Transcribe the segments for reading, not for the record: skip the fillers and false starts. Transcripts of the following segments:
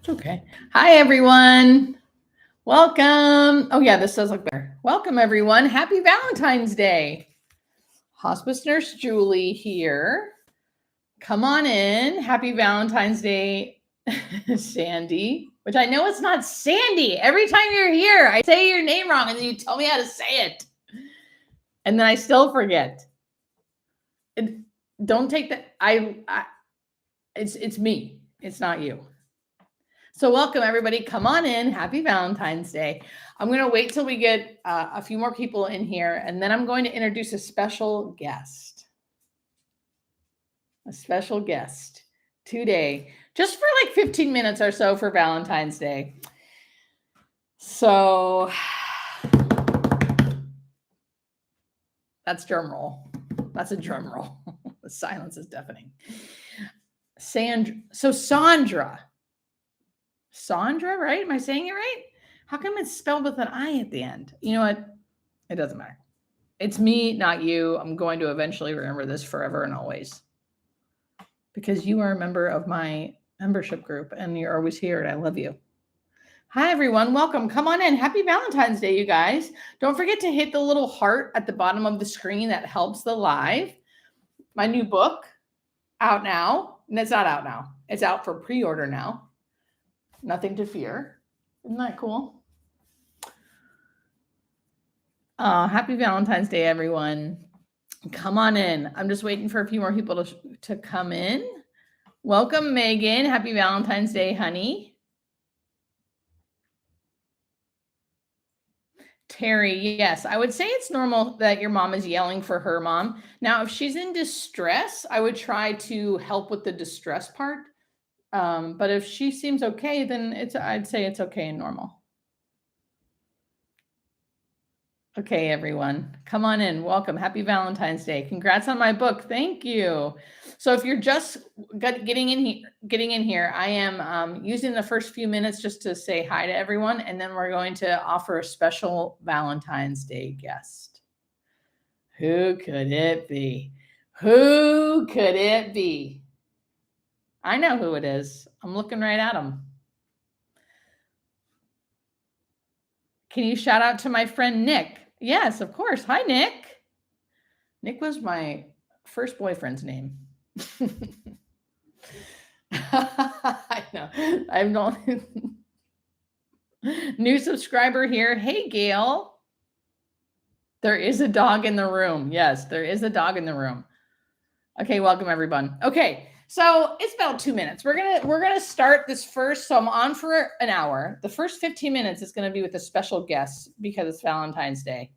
Okay. Hi, everyone. Welcome. Oh, yeah, this does look better. Welcome, everyone. Happy Valentine's Day. Hospice Nurse Julie here. Come on in. Happy Valentine's Day, Sandy, which I know it's not Sandy. Every time you're here, I say your name wrong and then you tell me how to say it. And then I still forget. Don't take that. It's me. It's not you. So welcome, everybody. Come on in. Happy Valentine's Day. I'm going to wait till we get a few more people in here, and then I'm going to introduce a special guest. A special guest today, just for like 15 minutes or so for Valentine's Day. So that's drum roll. That's a drum roll. The silence is deafening. Sandra. Sandra, right? Am I saying it right? How come it's spelled with an I at the end? You know what? It doesn't matter. It's me, not you. I'm going to eventually remember this forever and always. Because you are a member of my membership group and you're always here and I love you. Hi, everyone. Welcome. Come on in. Happy Valentine's Day, you guys. Don't forget to hit the little heart at the bottom of the screen. That helps the live. My new book, out now. And it's not out now. It's out for pre-order now. Nothing to fear. Isn't that cool? Happy Valentine's Day, everyone. Come on in. I'm just waiting for a few more people to come in. Welcome, Megan. Happy Valentine's Day, honey. Terry, yes. I would say it's normal that your mom is yelling for her mom. Now, if she's in distress, I would try to help with the distress part. But if she seems okay, then I'd say it's okay and normal. Okay, everyone, come on in. Welcome. Happy Valentine's Day. Congrats on my book. Thank you. So if you're just getting in here, I am using the first few minutes just to say hi to everyone, and then we're going to offer a special Valentine's Day guest. Who could it be? Who could it be? I know who it is. I'm looking right at him. Can you shout out to my friend Nick? Yes, of course. Hi, Nick. Nick was my first boyfriend's name. I know. I'm not. New subscriber here. Hey, Gail. There is a dog in the room. Yes, there is a dog in the room. Okay, welcome everyone. Okay, so it's about 2 minutes. We're gonna start this first. So I'm on for an hour. The first 15 minutes is gonna be with a special guest because it's Valentine's Day,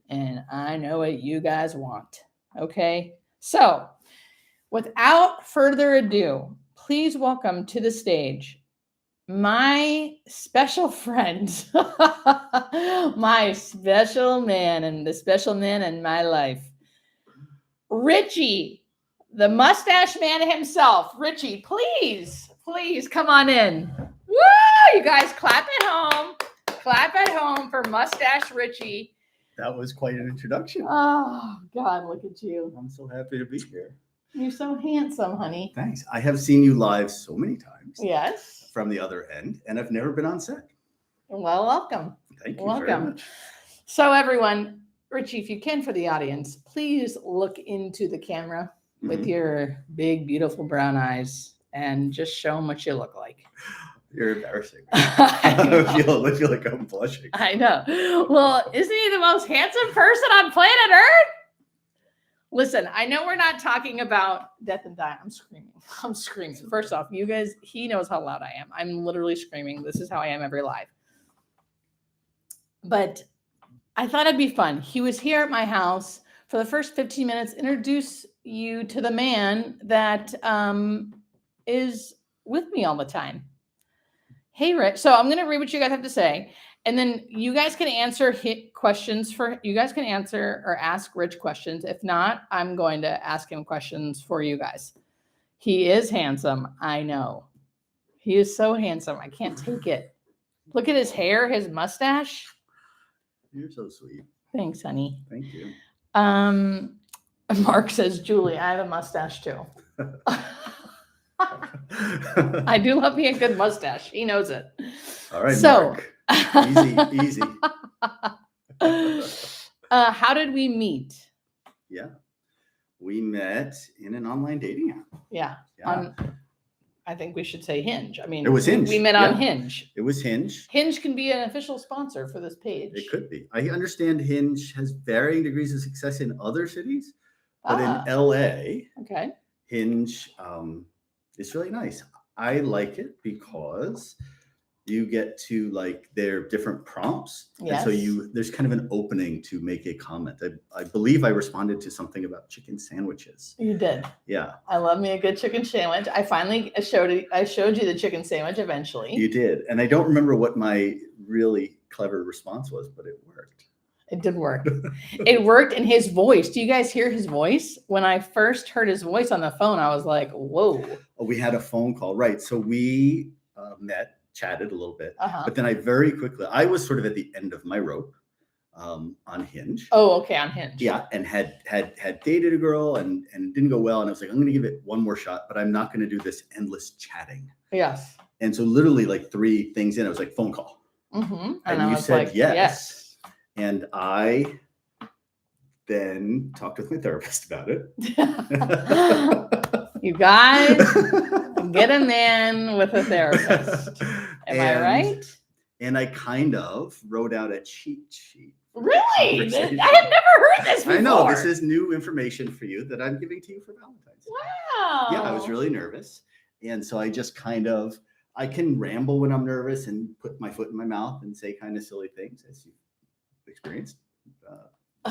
and I know what you guys want. Okay, so without further ado, please welcome to the stage my special friend, my special man, and the special man in my life, Richie, the mustache man himself. Richie, please come on in. Woo! You guys clap at home. Clap at home for Mustache Richie. That was quite an introduction. Oh, God, look at you. I'm so happy to be here. You're so handsome, honey. Thanks. I have seen you live so many times. Yes. From the other end, and I've never been on set. Well, welcome. Thank you very much. So, everyone, Richie, if you can for the audience, please look into the camera with your big, beautiful brown eyes and just show them what you look like. You're embarrassing. I feel like I'm blushing. I know. Well, isn't he the most handsome person on planet Earth? Listen, I know we're not talking about death and dying. I'm screaming. First off, you guys, he knows how loud I am. I'm literally screaming. This is how I am every live. But I thought it'd be fun. He was here at my house for the first 15 minutes, introduce you to the man that is with me all the time. Hey, Rich. So I'm going to read what you guys have to say. And then you guys can answer questions you guys can answer or ask Rich questions. If not, I'm going to ask him questions for you guys. He is handsome. I know. He is so handsome. I can't take it. Look at his hair, his mustache. You're so sweet. Thanks, honey. Thank you. Mark says, Julie, I have a mustache too. I do love me a good mustache. He knows it. All right, So, Mark. Easy. How did we meet? Yeah. We met in an online dating app. Yeah. I think we should say Hinge. I mean, it was Hinge. We met on Hinge. It was Hinge. Hinge can be an official sponsor for this page. It could be. I understand Hinge has varying degrees of success in other cities, but in LA, okay, Hinge is really nice. I like it because you get to like their different prompts. Yes. And so there's kind of an opening to make a comment. I believe I responded to something about chicken sandwiches. You did. Yeah. I love me a good chicken sandwich. I finally showed you the chicken sandwich eventually. You did. And I don't remember what my really clever response was, but it worked. It did work. It worked in his voice. Do you guys hear his voice? When I first heard his voice on the phone, I was like, whoa. Oh, we had a phone call. Right. So we met, chatted a little bit, but then I was sort of at the end of my rope on Hinge. Oh, okay, on Hinge. Yeah, and had dated a girl and didn't go well, and I was like, I'm going to give it one more shot, but I'm not going to do this endless chatting. Yes. And so literally like 3 things in, I was like, phone call. Mm-hmm. And you said like, yes. And I then talked with my therapist about it. You guys, get a man with a therapist. Am I right? And I kind of wrote out a cheat sheet. Really? I have never heard this before. I know. This is new information for you that I'm giving to you for Valentine's Day. Wow. Yeah, I was really nervous. And so I just I can ramble when I'm nervous and put my foot in my mouth and say kind of silly things, as you've experienced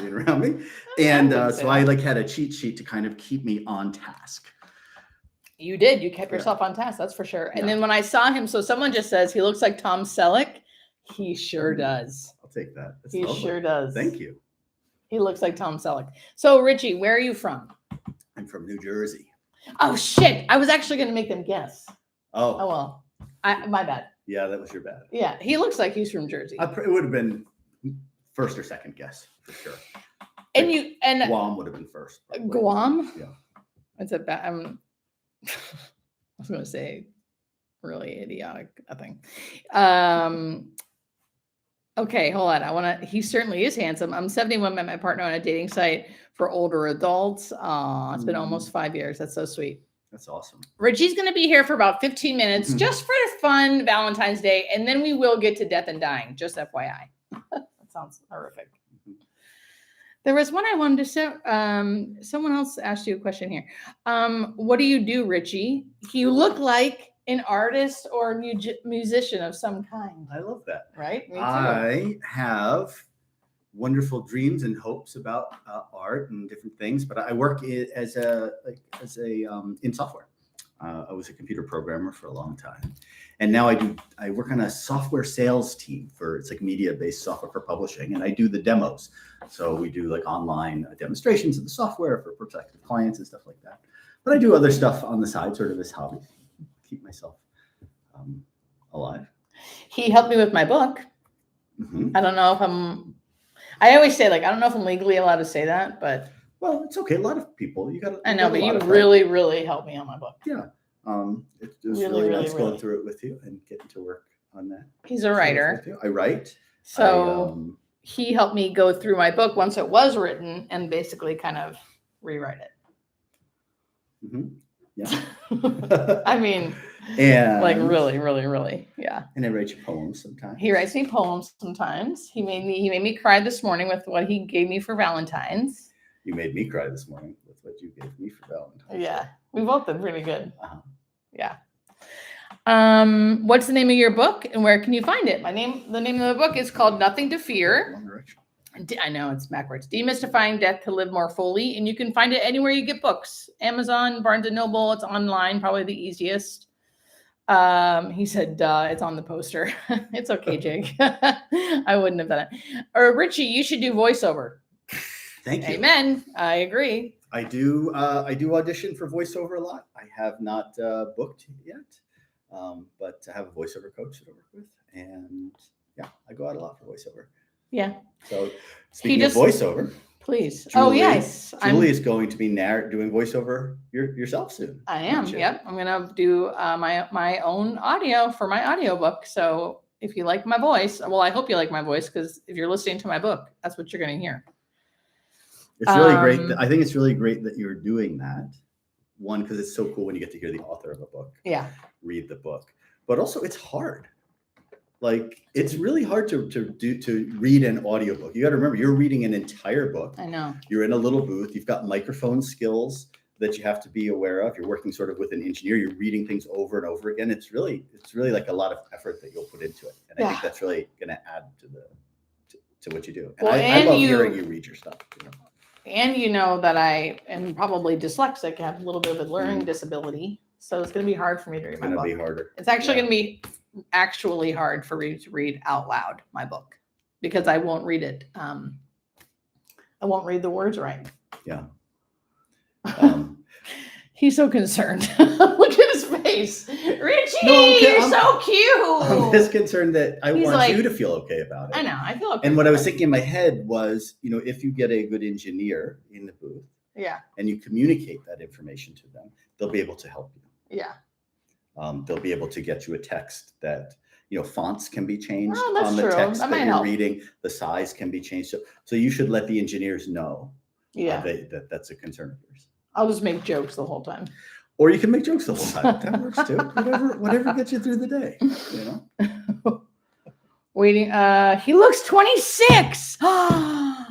being around me. And so I had a cheat sheet to kind of keep me on task. You did. You kept yourself on task. That's for sure. And then when I saw him, so someone just says he looks like Tom Selleck. He sure does. I'll take that. That's he lovely. Sure does. Thank you. He looks like Tom Selleck. So Richie, where are you from? I'm from New Jersey. Oh shit! I was actually going to make them guess. Oh well, my bad. Yeah, that was your bad. Yeah, he looks like he's from Jersey. It would have been first or second guess for sure. And Guam would have been first. Guam? Yeah. It's a bad. I was going to say really idiotic thing. Okay, hold on. He certainly is handsome. I'm 71, met my partner on a dating site for older adults. It's been almost 5 years. That's so sweet. That's awesome. Richie's going to be here for about 15 minutes just for fun Valentine's Day. And then we will get to death and dying. Just FYI. That sounds horrific. There was one I wanted to say. Someone else asked you a question here. What do you do, Richie? You look like an artist or musician of some kind. I love that. Right? Me too. I have wonderful dreams and hopes about art and different things, but I work in software. I was a computer programmer for a long time, and now I work on a software sales team it's like media-based software for publishing, and I do the demos. So we do like online demonstrations of the software for prospective clients and stuff like that. But I do other stuff on the side, sort of as hobby, keep myself alive. He helped me with my book. Mm-hmm. I don't know if I always say I don't know if I'm legally allowed to say that, but. Well, it's okay. A lot of people, I know, but you really, really helped me on my book. Yeah. It was really nice going through it with you and getting to work on that. He's a writer. I write. So he helped me go through my book once it was written and basically kind of rewrite it. Mm-hmm. Yeah. I mean, and really, really, really. Yeah. And I write you poems sometimes. He writes me poems sometimes. He made me cry this morning with what he gave me for Valentine's. You made me cry this morning with what you gave me for Valentine's. Yeah. We both did pretty good. Uh-huh. Yeah. What's the name of your book and where can you find it? The name of the book is called Nothing to Fear. One direction. I know it's backwards. Demystifying Death to Live More Fully. And you can find it anywhere you get books. Amazon, Barnes & Noble. It's online, probably the easiest. He said, it's on the poster. It's okay, Jake. I wouldn't have done it. Or Richie, you should do voiceover. Thank you. Amen. I agree. I do audition for voiceover a lot. I have not booked yet, but I have a voiceover coach that I work with. And yeah, I go out a lot for voiceover. Yeah. So speaking of voiceover. Please. Julie, yes. Julie is going to be doing voiceover yourself soon. I am. Yep. I'm gonna do my own audio for my audiobook. So if you like my voice, well, I hope you like my voice, because if you're listening to my book, that's what you're gonna hear. It's really great. I think it's really great that you're doing that. One, because it's so cool when you get to hear the author of a book. Yeah. Read the book, but also it's hard. Like, it's really hard to read an audiobook. You got to remember, you're reading an entire book. I know. You're in a little booth. You've got microphone skills that you have to be aware of. You're working sort of with an engineer. You're reading things over and over again. It's really like a lot of effort that you'll put into it. And I think that's really going to add to what you do. And I love hearing you read your stuff. And you know that I am probably dyslexic, have a little bit of a learning disability. So it's going to be hard for me to read my book. It's going to be harder. It's actually going to be hard for me to read out loud my book, because I won't read it. I won't read the words right. Yeah. He's so concerned. Look at his face. Richie, you're so cute. I'm just concerned that I want you to feel okay about it. I know. I feel okay. And what I was thinking in my head was, if you get a good engineer in the booth, and you communicate that information to them, they'll be able to help you. Yeah. They'll be able to get you a text that, fonts can be changed on the text that you're reading. The size can be changed. So you should let the engineers know that that's a concern of yours. I'll just make jokes the whole time. Or you can make jokes the whole time. That works too. Whatever gets you through the day, Waiting. He looks 26.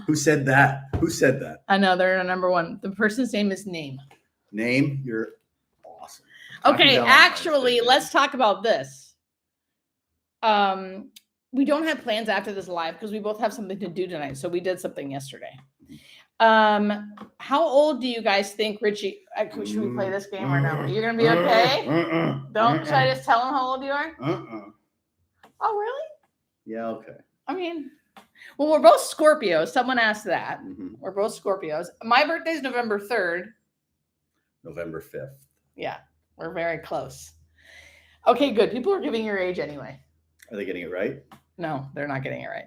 Who said that? I know, they're number one. The person's name is Name. Name, you're awesome. Okay, actually, let's talk about this. We don't have plans after this live because we both have something to do tonight. So we did something yesterday. How old do you guys think Richie? Should we play this game or no? You're gonna be okay. Should I just tell him how old you are? Oh, really? Yeah. Okay. I mean, well, we're both Scorpios. Someone asked that. We're both Scorpios. My birthday's November 3rd. November 5th. Yeah, we're very close. Okay, good. People are giving your age anyway. Are they getting it right? No, they're not getting it right.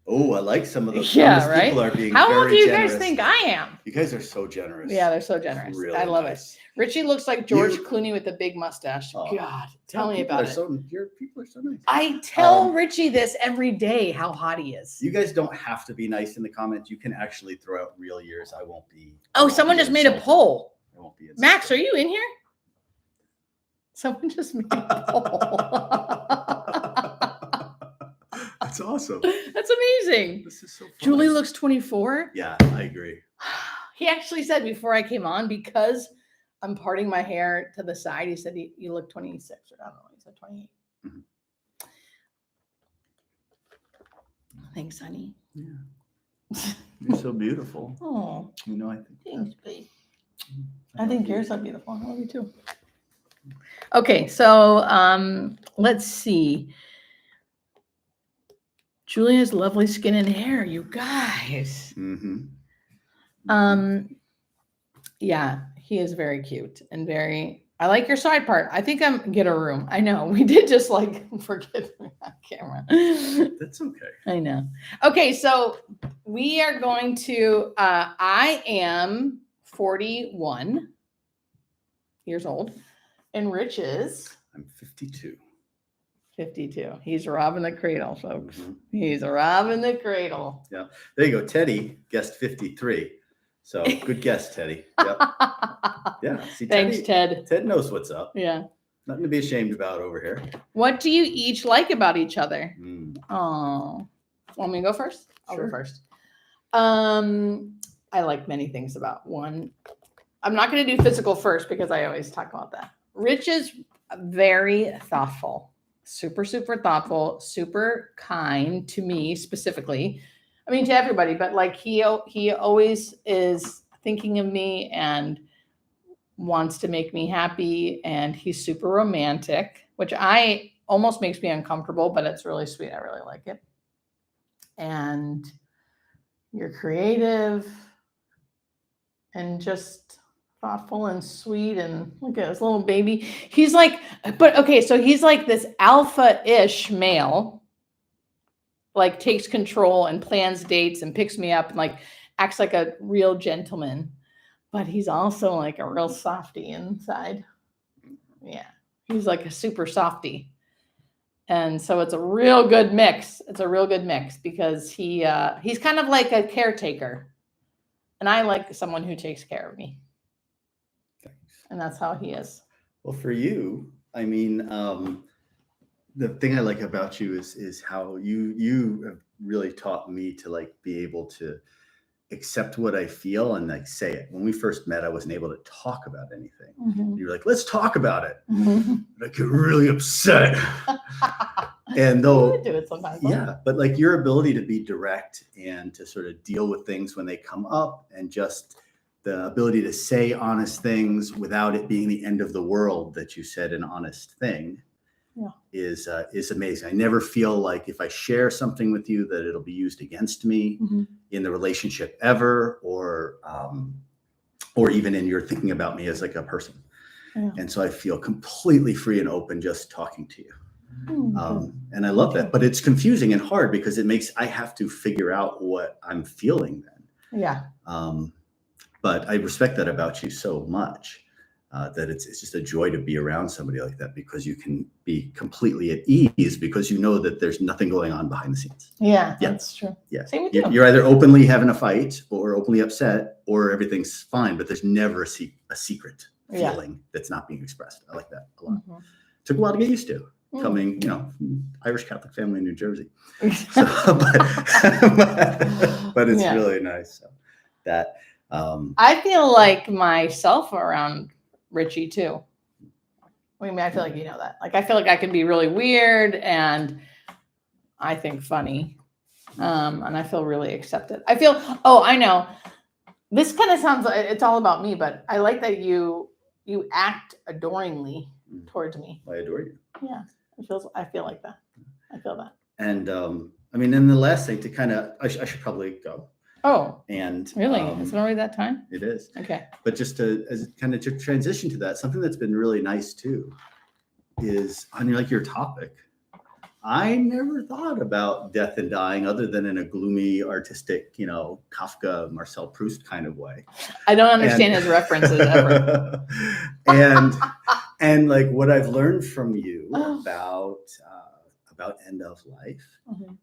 Oh, I like some of those. Yeah, right. People are being How old do you generous. guys think I am? You guys are so generous. Yeah, they're so generous. Really I love it. Richie looks like George Clooney with a big mustache. Oh, God, tell me about it. Your people are so nice. I tell Richie this every day, how hot he is. You guys don't have to be nice in the comments. You can actually throw out real years. I won't be. Oh, someone just made a poll. I won't be. Max, are you in here? Someone just made a poll. That's awesome. That's amazing. This is so fun. Julie looks 24. Yeah, I agree. He actually said before I came on, because I'm parting my hair to the side, he said, you look 26, or I don't know, he said 28. Thanks, honey. Yeah. You're so beautiful. Oh. I think. Thanks, babe. I think you're so beautiful. I love you too. Okay, so let's see. Julie has lovely skin and hair, you guys. Yeah, he is very cute and I like your side part. I think I'm get a room. I know we did just forget me on camera. That's okay. I know. Okay, so we are going to, I am 41 years old and Rich is? I'm 52. 52. He's robbing the cradle, folks. He's robbing the cradle. Yeah. There you go. Teddy guessed 53. So good guess, Teddy. Yep. Yeah. See, Thanks, Ted. Ted knows what's up. Yeah. Nothing to be ashamed about over here. What do you each like about each other? Oh. Want me to go first? I'll go first. I like many things about one. I'm not going to do physical first because I always talk about that. Rich is very thoughtful. Super, super thoughtful, super kind to me specifically. I mean, to everybody, but he always is thinking of me and wants to make me happy. And he's super romantic, which almost makes me uncomfortable, but it's really sweet. I really like it. And you're creative and just thoughtful and sweet, and look at this little baby. He's so he's like this alpha-ish male, takes control and plans dates and picks me up acts like a real gentleman, but he's also like a real softy inside. Yeah, he's like a super softy. And so it's a real good mix. It's a real good mix because he's kind of like a caretaker. And I like someone who takes care of me. Thanks. And that's how he is. Well, for you, I mean, the thing I like about you is how you have really taught me to like be able to accept what I feel and like say it. When we first met, I wasn't able to talk about anything. Mm-hmm. You were like, let's talk about it. Mm-hmm. And I get really upset. And though, I do it sometimes. yeah, but like your ability to be direct and to sort of deal with things when they come up, and just the ability to say honest things without it being the end of the world that you said an honest thing, is amazing. I never feel like if I share something with you that it'll be used against me in the relationship ever, or even in your thinking about me as like a person. Yeah. And so I feel completely free and open just talking to you. And I love that, but it's confusing and hard because I have to figure out what I'm feeling then. Yeah. But I respect that about you so much, that it's just a joy to be around somebody like that, because you can be completely at ease because you know that there's nothing going on behind the scenes. Yeah, that's true. Yeah. Same with you. You're either openly having a fight or openly upset, or everything's fine, but there's never a secret feeling that's not being expressed. I like that a lot. Took a while to get used to. Coming, Irish Catholic family in New Jersey. So, but it's really nice. So that I feel like myself around Richie too. I mean, I feel like you know that. Like, I feel like I can be really weird and I think funny, and I feel really accepted. I feel. Oh, I know. This kind of sounds. It's all about me, but I like that you act adoringly towards me. I adore you. Yeah. I feel like that. I feel that. And I mean, then the last thing to kind of, I should probably go. Oh, and really? Is it already that time? It is. Okay. But just to transition to that, something that's been really nice too is on your topic. I never thought about death and dying other than in a gloomy, artistic, Kafka, Marcel Proust kind of way. I don't understand his references ever. And like what I've learned from you about end of life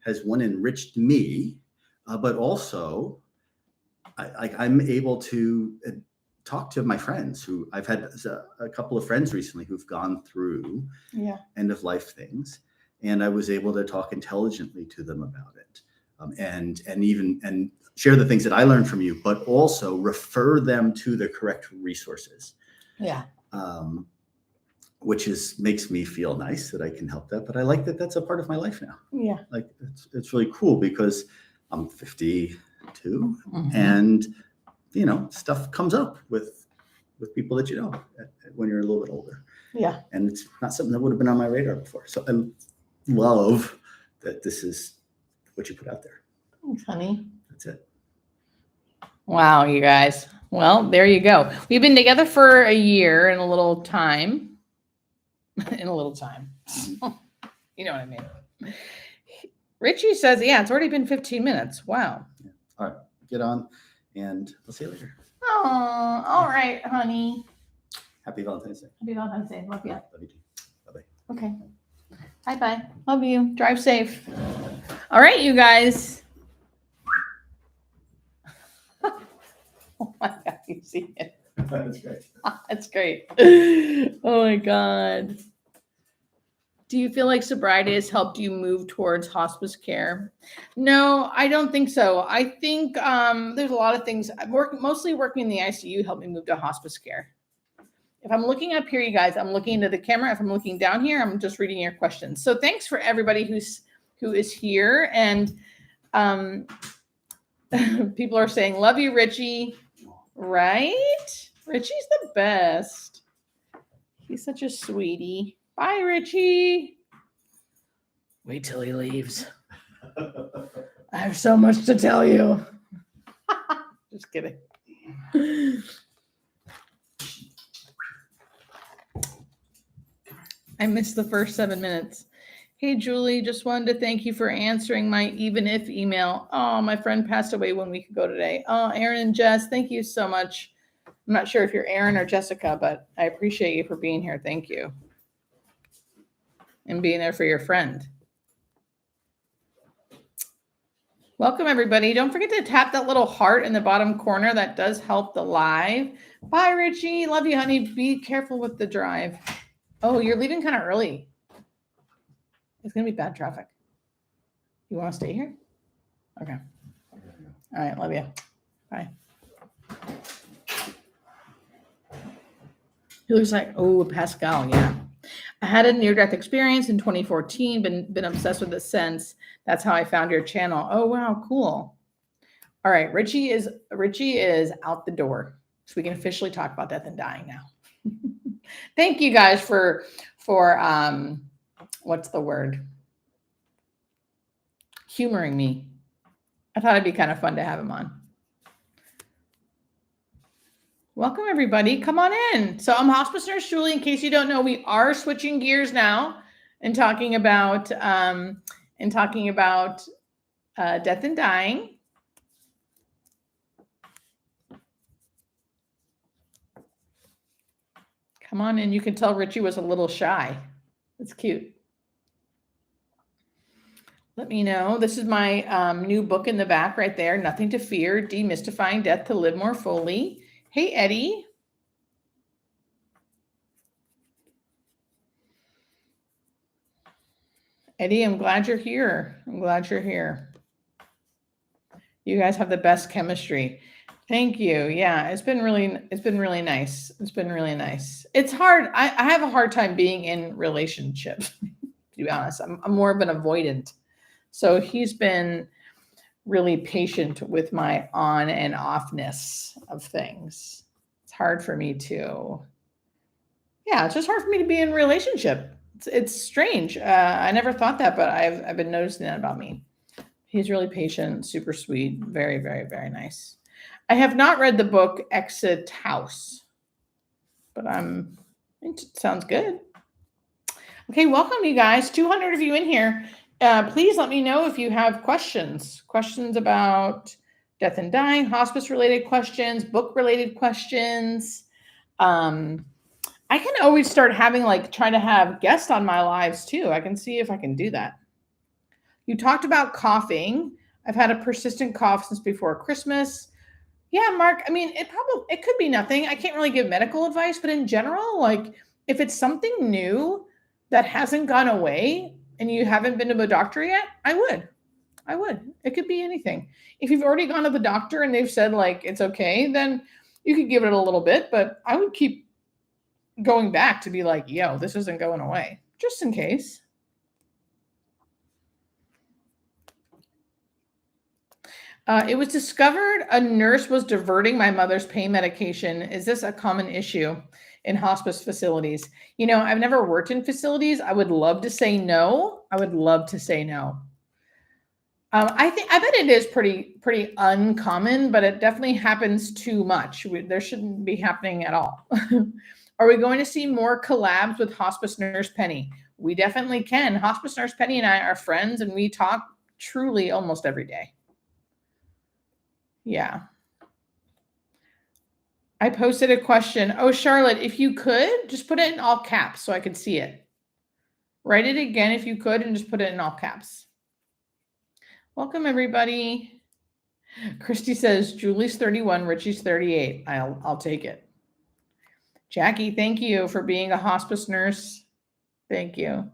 has, one, enriched me, but also I'm able to talk to my friends who I've had a couple of friends recently who've gone through end of life things. And I was able to talk intelligently to them about it, and even share the things that I learned from you, but also refer them to the correct resources. Yeah. Which makes me feel nice that I can help that. But I like that that's a part of my life now. Yeah. Like it's really cool because I'm 52 and stuff comes up with people that when you're a little bit older. Yeah. And it's not something that would have been on my radar before. So I love that this is what you put out there. Thanks, honey. That's it. Wow, you guys. Well, there you go. We've been together for a year and a little time. In a little time. You know what I mean. Richie says, yeah, it's already been 15 minutes. Wow. Yeah. All right. Get on and we'll see you later. Oh, all right, honey. Happy Valentine's Day. Happy Valentine's Day. Love you. Love you too. Bye-bye. Okay. Bye-bye. Love you. Drive safe. All right, you guys. Oh my God, you see it. That's great. That's great. Oh my God. Do you feel like sobriety has helped you move towards hospice care? No, I don't think so. I think there's a lot of things. Mostly working in the ICU helped me move to hospice care. If I'm looking up here, you guys, I'm looking into the camera. If I'm looking down here, I'm just reading your questions. So thanks for everybody who is here. And people are saying, love you, Richie. Right? Richie's the best. He's such a sweetie. Bye, Richie. Wait till he leaves. I have so much to tell you. Just kidding. I missed the first 7 minutes. Hey, Julie, just wanted to thank you for answering my even if email. Oh, my friend passed away 1 week ago today. Oh, Aaron and Jess, thank you so much. I'm not sure if you're Aaron or Jessica, but I appreciate you for being here. Thank you. And being there for your friend. Welcome, everybody. Don't forget to tap that little heart in the bottom corner. That does help the live. Bye, Richie. Love you, honey. Be careful with the drive. Oh, you're leaving kind of early. It's going to be bad traffic. You want to stay here? Okay. All right. Love you. Bye. He looks like, oh, Pascal. Yeah. I had a near-death experience in 2014, been obsessed with it since. That's how I found your channel. Oh, wow. Cool. All right. Richie is out the door. So we can officially talk about death and dying now. Thank you guys for what's the word? Humoring me. I thought it'd be kind of fun to have him on. Welcome, everybody. Come on in. So I'm Hospice Nurse Julie. In case you don't know, we are switching gears now and talking about death and dying. Come on in. You can tell Richie was a little shy. It's cute. Let me know. This is my new book in the back right there. Nothing to Fear, Demystifying Death to Live More Fully. Hey, Eddie. Eddie, I'm glad you're here. I'm glad you're here. You guys have the best chemistry. Thank you. Yeah, it's been really nice. It's been really nice. It's hard. I have a hard time being in relationships, to be honest. I'm more of an avoidant. So he's been really patient with my on and offness of things. It's hard for me to, it's just hard for me to be in a relationship. It's strange. I never thought that, but I've been noticing that about me. He's really patient, super sweet, very, very, very nice. I have not read the book Exit House, but it sounds good. Okay, welcome you guys. 200 of you in here. Please let me know if you have questions about death and dying, hospice-related questions, book-related questions. I can always start having trying to have guests on my lives too. I can see if I can do that. You talked about coughing. I've had a persistent cough since before Christmas. Yeah, Mark, I mean, it could be nothing. I can't really give medical advice, but in general, if it's something new that hasn't gone away and you haven't been to the doctor yet, I would. It could be anything. If you've already gone to the doctor and they've said it's okay, then you could give it a little bit, but I would keep going back to be yo, this isn't going away, just in case. It was discovered a nurse was diverting my mother's pain medication. Is this a common issue in hospice facilities? I've never worked in facilities. I would love to say no. I bet it is pretty uncommon, but it definitely happens too much. There shouldn't be happening at all. Are we going to see more collabs with Hospice Nurse Penny? We definitely can. Hospice Nurse Penny and I are friends, and we talk truly almost every day. Yeah. I posted a question. Oh, Charlotte, if you could, just put it in all caps so I could see it. Write it again if you could and just put it in all caps. Welcome, everybody. Christy says, Julie's 31, Richie's 38. I'll take it. Jackie, thank you for being a hospice nurse. Thank you.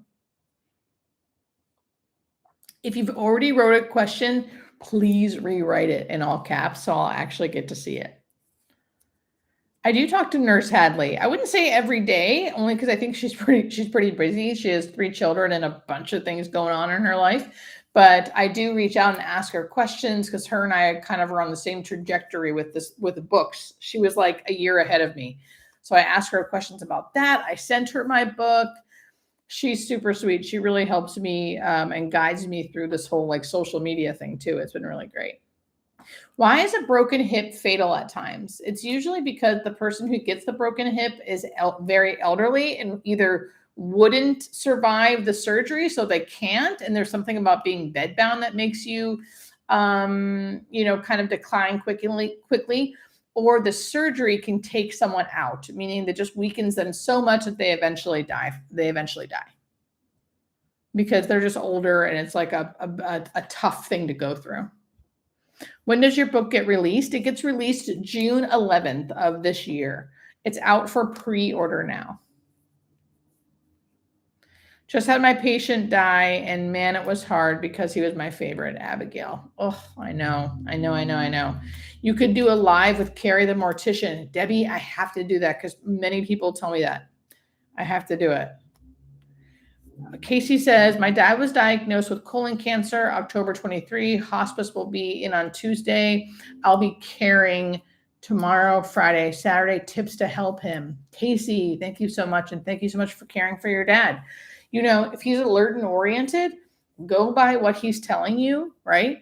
If you've already wrote a question, please rewrite it in all caps so I'll actually get to see it. I do talk to Nurse Hadley. I wouldn't say every day, only because I think she's pretty busy. She has 3 children and a bunch of things going on in her life. But I do reach out and ask her questions because her and I kind of are on the same trajectory with the books. She was a year ahead of me. So I asked her questions about that. I sent her my book. She's super sweet. She really helps me and guides me through this whole social media thing too. It's been really great. Why is a broken hip fatal at times? It's usually because the person who gets the broken hip is very elderly and either wouldn't survive the surgery, so they can't. And there's something about being bedbound that makes you, kind of decline quickly. Or the surgery can take someone out, meaning that just weakens them so much that they eventually die. Because they're just older and it's like a tough thing to go through. When does your book get released? It gets released June 11th of this year. It's out for pre-order now. Just had my patient die, and man, it was hard because he was my favorite, Abigail. Oh, I know. You could do a live with Carrie the mortician. Debbie, I have to do that because many people tell me that. I have to do it. Casey says, my dad was diagnosed with colon cancer, October 23. Hospice will be in on Tuesday. I'll be caring tomorrow, Friday, Saturday, tips to help him. Casey, thank you so much. And thank you so much for caring for your dad. If he's alert and oriented, go by what he's telling you, right?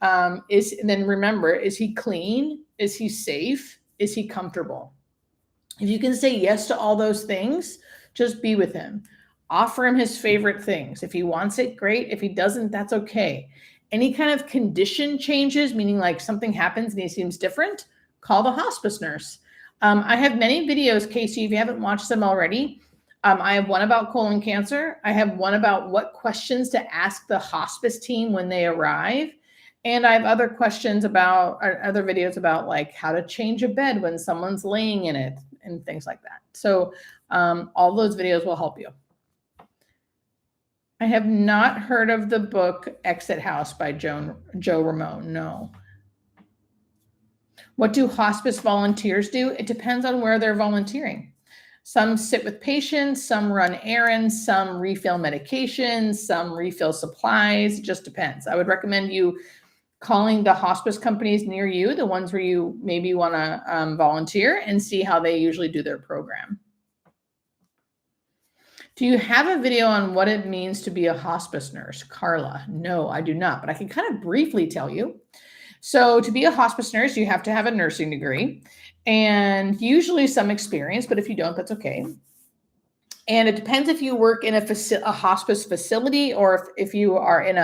And then remember, is he clean? Is he safe? Is he comfortable? If you can say yes to all those things, just be with him. Offer him his favorite things. If he wants it, great. If he doesn't, that's okay. Any kind of condition changes, meaning like something happens and he seems different, call the hospice nurse. I have many videos, Casey, if you haven't watched them already. I have one about colon cancer. I have one about what questions to ask the hospice team when they arrive. And I have other questions other videos about like how to change a bed when someone's laying in it and things like that. So all those videos will help you. I have not heard of the book Exit House by Joe Ramone. No. What do hospice volunteers do? It depends on where they're volunteering. Some sit with patients, some run errands, some refill medications, some refill supplies. It just depends. I would recommend you calling the hospice companies near you, the ones where you maybe want to volunteer, and see how they usually do their program. Do you have a video on what it means to be a hospice nurse? Carla, no, I do not, but I can kind of briefly tell you. So to be a hospice nurse, you have to have a nursing degree and usually some experience, but if you don't, that's okay. And it depends if you work in a hospice facility or if you are in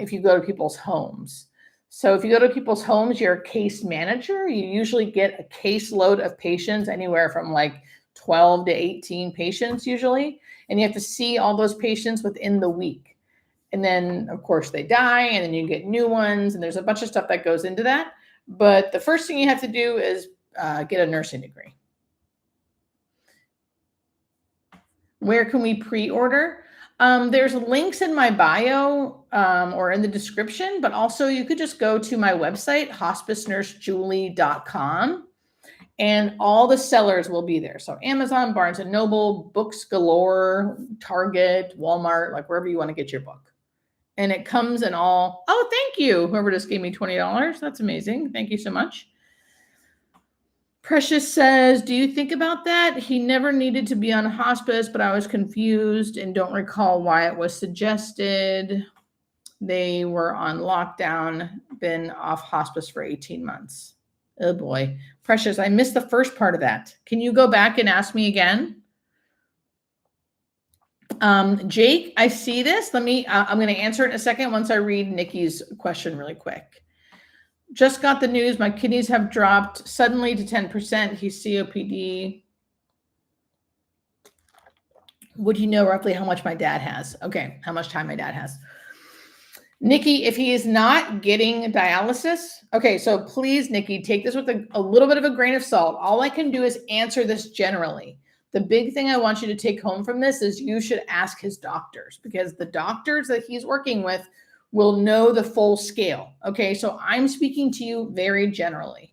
if you go to people's homes. So if you go to people's homes, you're a case manager. You usually get a caseload of patients, anywhere from like 12 to 18 patients usually. And you have to see all those patients within the week. And then, of course, they die, and then you get new ones. And there's a bunch of stuff that goes into that. But the first thing you have to do is get a nursing degree. Where can we pre-order? There's links in my bio or in the description, but also you could just go to my website, hospicenursejulie.com, and all the sellers will be there. So Amazon, Barnes & Noble, Books Galore, Target, Walmart, like wherever you want to get your book. And it comes in all, oh, thank you. Whoever just gave me $20. That's amazing. Thank you so much. Precious says, do you think about that? He never needed to be on hospice, but I was confused and don't recall why it was suggested. They were on lockdown, been off hospice for 18 months. Oh boy. Precious, I missed the first part of that. Can you go back and ask me again? Jake, I see this. I'm going to answer it in a second once I read Nikki's question really quick. Just got the news. My kidneys have dropped suddenly to 10%. He's COPD. Would you know roughly how much my dad has? Okay, how much time my dad has. Nikki, if he is not getting dialysis, okay, so please, Nikki, take this with a little bit of a grain of salt. All I can do is answer this generally. The big thing I want you to take home from this is you should ask his doctors, because the doctors that he's working with will know the full scale. Okay, so I'm speaking to you very generally.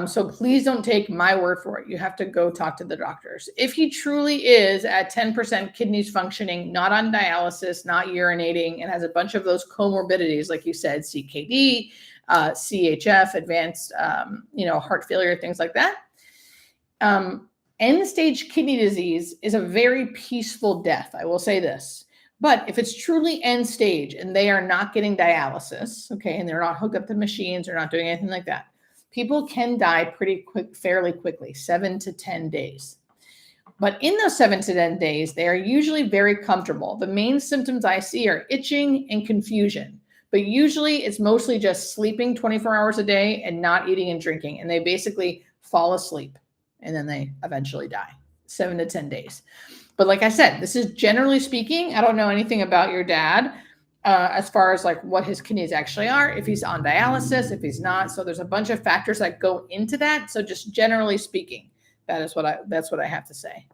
So please don't take my word for it. You have to go talk to the doctors. If he truly is at 10% kidneys functioning, not on dialysis, not urinating, and has a bunch of those comorbidities, like you said, CKD, CHF, advanced, heart failure, things like that. End-stage kidney disease is a very peaceful death. I will say this. But if it's truly end stage and they are not getting dialysis, okay, and they're not hooked up to machines, they're not doing anything like that, people can die fairly quickly, 7 to 10 days. But in those 7 to 10 days, they are usually very comfortable. The main symptoms I see are itching and confusion. But usually it's mostly just sleeping 24 hours a day and not eating and drinking. And they basically fall asleep and then they eventually die. 7 to 10 days. But like I said, this is generally speaking. I don't know anything about your dad as far as like what his kidneys actually are, if he's on dialysis, if he's not. So there's a bunch of factors that go into that. So just generally speaking, that's what I have to say.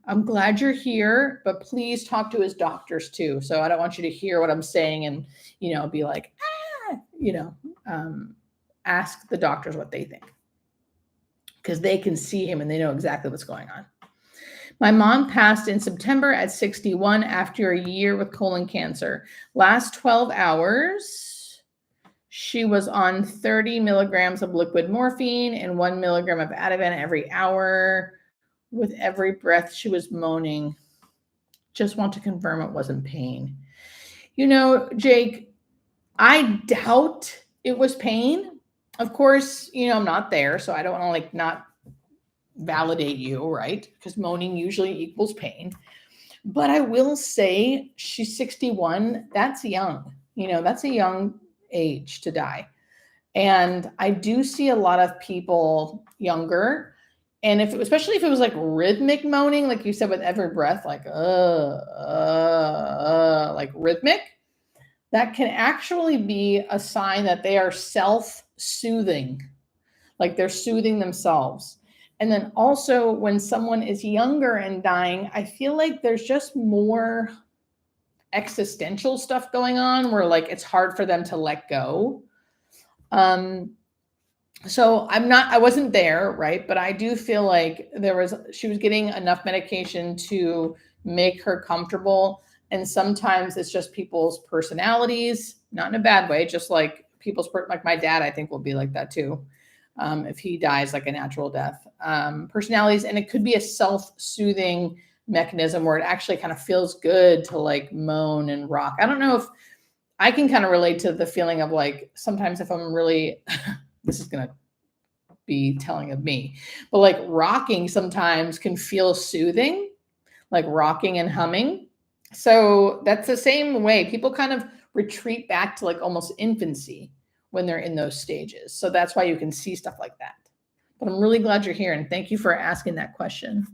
I'm glad you're here, but please talk to his doctors too. So I don't want you to hear what I'm saying and, be like, ask the doctors what they think, because they can see him and they know exactly what's going on. My mom passed in September at 61 after a year with colon cancer. Last 12 hours, she was on 30 milligrams of liquid morphine and 1 milligram of Ativan every hour. With every breath, she was moaning. Just want to confirm it wasn't pain. Jake, I doubt it was pain. Of course, I'm not there, so I don't want to not validate you, right? Because moaning usually equals pain. But I will say she's 61. That's young. That's a young age to die. And I do see a lot of people younger. And especially if it was like rhythmic moaning, like you said, with every breath, like rhythmic, that can actually be a sign that they are self-soothing, like they're soothing themselves. And then also when someone is younger and dying, I feel like there's just more existential stuff going on where like it's hard for them to let go. So I wasn't there, right? But I do feel like she was getting enough medication to make her comfortable. And sometimes it's just people's personalities, not in a bad way, just like like my dad, I think will be like that too. If he dies like a natural death, personalities. And it could be a self-soothing mechanism where it actually kind of feels good to like moan and rock. I don't know if I can kind of relate to the feeling of like, sometimes if I'm really, this is going to be telling of me, but like rocking sometimes can feel soothing, like rocking and humming. So that's the same way people kind of retreat back to like almost infancy when they're in those stages. So that's why you can see stuff like that. But I'm really glad you're here and thank you for asking that question.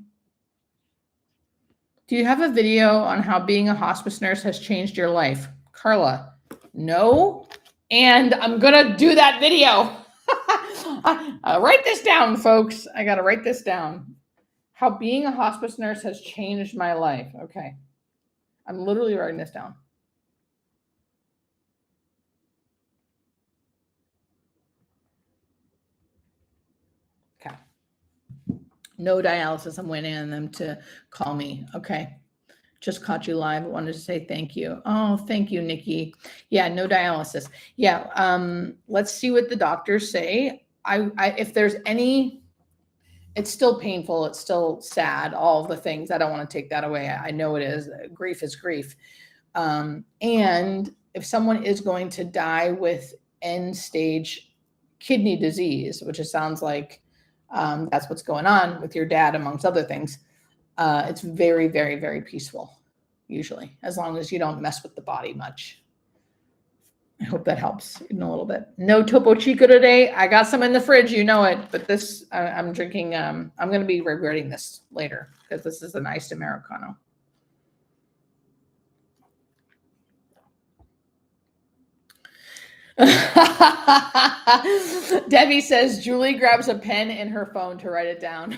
Do you have a video on how being a hospice nurse has changed your life? Carla, no. And I'm going to do that video. Write this down, folks. I got to write this down. How being a hospice nurse has changed my life. Okay. I'm literally writing this down. Okay. No dialysis. I'm waiting on them to call me. Okay. Just caught you live. I wanted to say thank you. Oh, thank you, Nikki. Yeah, no dialysis. Yeah. Let's see what the doctors say. If there's any, it's still painful. It's still sad. All of the things. I don't want to take that away. I know it is. Grief is grief. And if someone is going to die with end stage kidney disease, which it sounds like that's what's going on with your dad, amongst other things, it's very, very, very peaceful, usually, as long as you don't mess with the body much. I hope that helps in a little bit. No Topo Chico today. I got some in the fridge, you know it, but this, I'm drinking, I'm going to be regretting this later because this is an iced Americano. Debbie says Julie grabs a pen and her phone to write it down.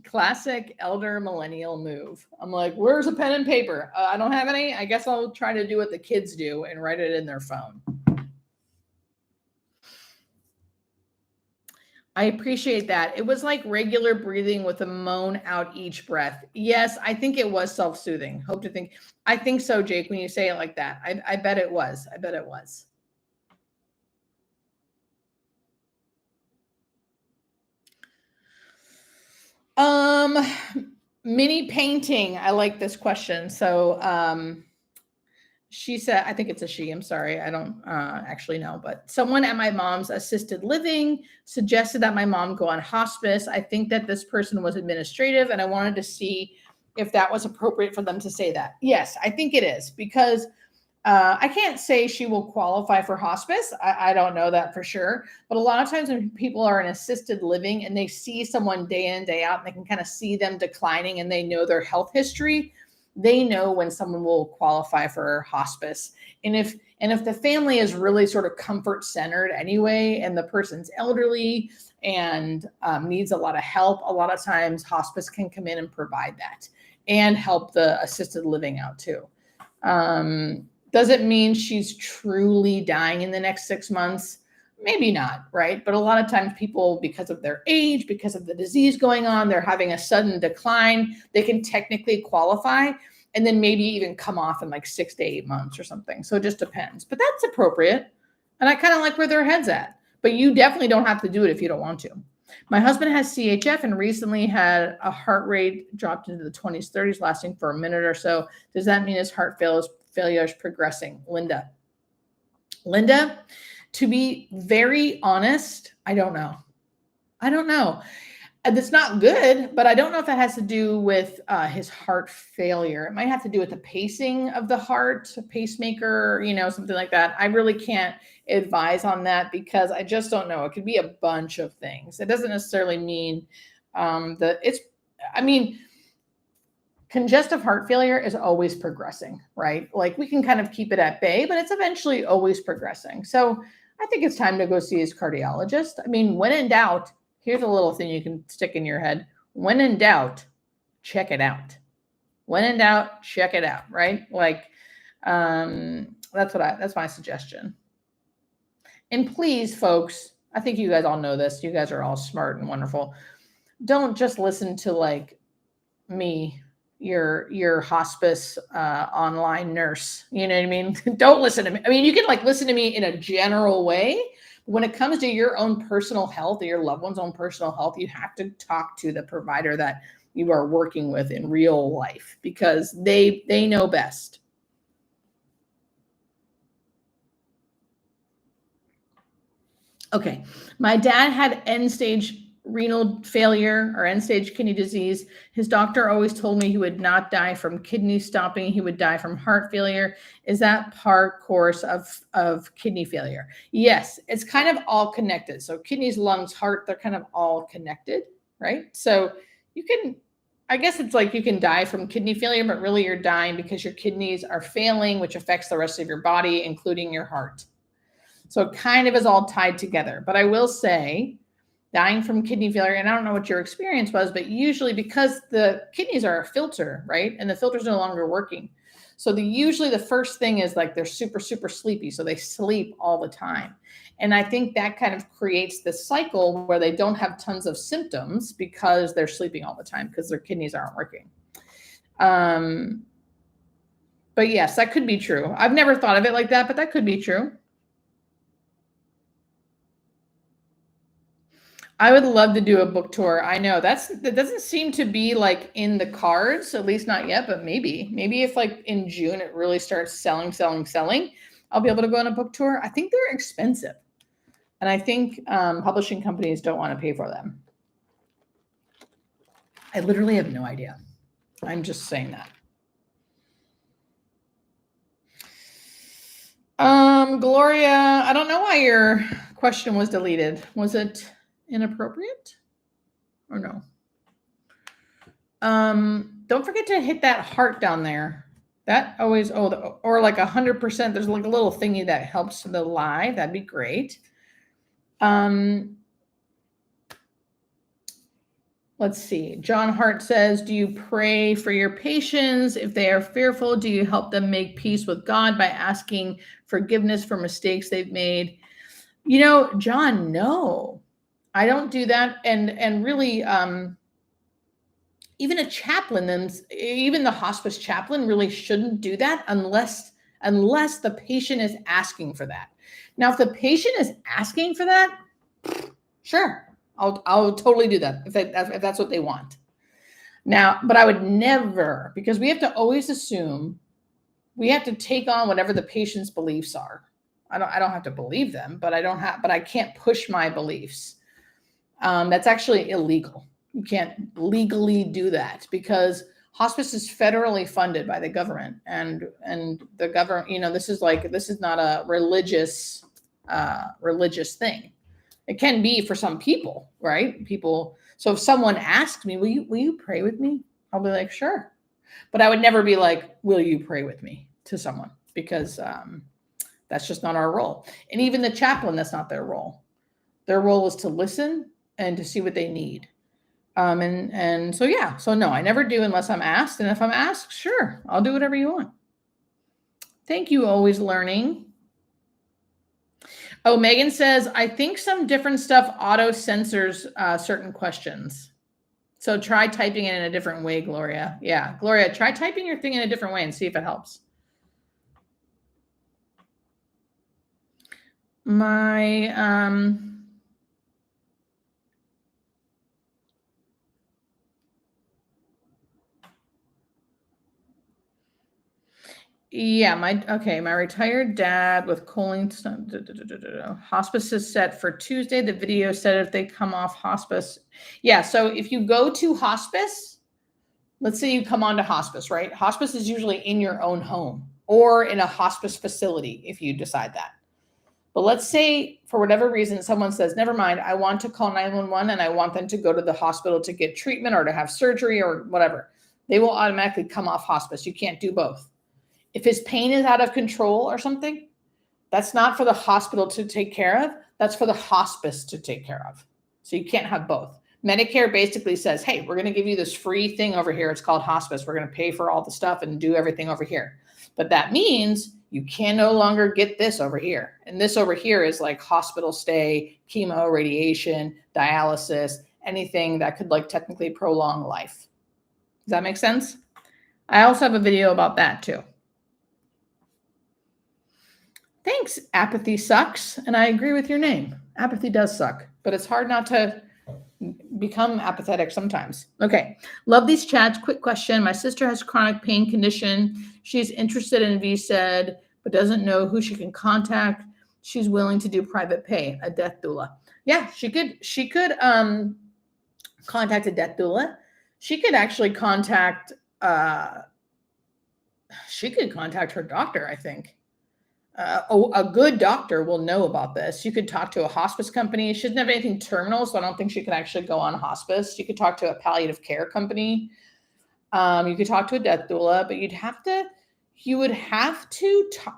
Classic elder millennial move. I'm like, where's a pen and paper? I don't have any. I guess I'll try to do what the kids do and write it in their phone. I appreciate that. It was like regular breathing with a moan out each breath. Yes, I think it was self-soothing. I think so, Jake, when you say it like that. I bet it was. I bet it was. Mini painting. I like this question. So She said, I think it's a she. I'm sorry. I don't actually know, but someone at my mom's assisted living suggested that my mom go on hospice. I think that this person was administrative, and I wanted to see if that was appropriate for them to say that. Yes, I think it is, because I can't say she will qualify for hospice. I don't know that for sure. But a lot of times when people are in assisted living and they see someone day in, day out, and they can kind of see them declining and they know their health history, they know when someone will qualify for hospice. And if the family is really sort of comfort centered anyway, and the person's elderly and needs a lot of help, a lot of times hospice can come in and provide that and help the assisted living out too. Does it mean she's truly dying in the next 6 months? Maybe not, right? But a lot of times people, because of their age, because of the disease going on, they're having a sudden decline. They can technically qualify and then maybe even come off in like 6 to 8 months or something. So it just depends. But that's appropriate. And I kind of like where their head's at. But you definitely don't have to do it if you don't want to. My husband has CHF and recently had a heart rate dropped into the 20s, 30s, lasting for a minute or so. Does that mean his heart failure is progressing? Linda, to be very honest, I don't know. It's not good, but I don't know if that has to do with his heart failure. It might have to do with the pacing of the heart, a pacemaker, something like that. I really can't advise on that because I just don't know. It could be a bunch of things. It doesn't necessarily mean congestive heart failure is always progressing, right? Like we can kind of keep it at bay, but it's eventually always progressing. So I think it's time to go see his cardiologist. I mean, when in doubt, here's a little thing you can stick in your head. When in doubt, check it out. When in doubt, check it out, right? Like, that's my suggestion. And please, folks, I think you guys all know this. You guys are all smart and wonderful. Don't just listen to like me, your hospice online nurse. You know what I mean? Don't listen to me. I mean, you can like listen to me in a general way. When it comes to your own personal health or your loved one's own personal health, you have to talk to the provider that you are working with in real life because they know best. Okay. My dad had end-stage renal failure or end-stage kidney disease. His doctor always told me he would not die from kidney stopping. He would die from heart failure. Is that part course of kidney failure? Yes, it's kind of all connected. So kidneys, lungs, heart, they're kind of all connected, right? So I guess it's like you can die from kidney failure, but really you're dying because your kidneys are failing, which affects the rest of your body, including your heart. So it kind of is all tied together. But I will say, dying from kidney failure, and I don't know what your experience was, but usually because the kidneys are a filter, right? And the filter's no longer working. So usually the first thing is like they're super, super sleepy. So they sleep all the time. And I think that kind of creates this cycle where they don't have tons of symptoms because they're sleeping all the time because their kidneys aren't working. But yes, that could be true. I've never thought of it like that, but that could be true. I would love to do a book tour. I know that doesn't seem to be like in the cards, at least not yet, but maybe if like in June it really starts selling, I'll be able to go on a book tour. I think they're expensive. And I think publishing companies don't want to pay for them. I literally have no idea. I'm just saying that. Gloria, I don't know why your question was deleted. Was it inappropriate or no? Don't forget to hit that heart down there. That always, or like 100%. There's like a little thingy that helps the live. That'd be great. Let's see. John Hart says, do you pray for your patients? If they are fearful, do you help them make peace with God by asking forgiveness for mistakes they've made? John, no, I don't do that. And really, even a chaplain, even the hospice chaplain really shouldn't do that unless the patient is asking for that. Now, if the patient is asking for that, sure, I'll totally do that if that's what they want. Now, but I would never, because we have to always assume we have to take on whatever the patient's beliefs are. I don't have to believe them, but I can't push my beliefs. That's actually illegal. You can't legally do that because hospice is federally funded by the government, and the government, this is not a religious thing. It can be for some people, right? So if someone asks me, will you pray with me? I'll be like, sure. But I would never be like, will you pray with me to someone? Because that's just not our role. And even the chaplain, that's not their role. Their role is to listen and to see what they need. And so, yeah. So no, I never do unless I'm asked. And if I'm asked, sure, I'll do whatever you want. Thank you, Always Learning. Oh, Megan says, I think some different stuff auto censors certain questions. So try typing it in a different way, Gloria. Yeah, Gloria, try typing your thing in a different way and see if it helps. My retired dad with colon hospice is set for Tuesday. The video said if they come off hospice. Yeah, so if you go to hospice, let's say you come on to hospice, right? Hospice is usually in your own home or in a hospice facility if you decide that. But let's say for whatever reason, someone says, never mind, I want to call 911 and I want them to go to the hospital to get treatment or to have surgery or whatever. They will automatically come off hospice. You can't do both. If his pain is out of control or something, that's not for the hospital to take care of. That's for the hospice to take care of. So you can't have both. Medicare basically says, hey, we're going to give you this free thing over here. It's called hospice. We're going to pay for all the stuff and do everything over here. But that means you can no longer get this over here. And this over here is like hospital stay, chemo, radiation, dialysis, anything that could like technically prolong life. Does that make sense? I also have a video about that too. Thanks, apathy sucks. And I agree with your name. Apathy does suck, but it's hard not to become apathetic sometimes. Okay. Love these chats. Quick question. My sister has chronic pain condition. She's interested in VSED, but doesn't know who she can contact. She's willing to do private pay, a death doula. Yeah, she could contact a death doula. She could actually contact her doctor, I think. A good doctor will know about this. You could talk to a hospice company. She doesn't have anything terminal, so I don't think she could actually go on hospice. You could talk to a palliative care company. You could talk to a death doula, but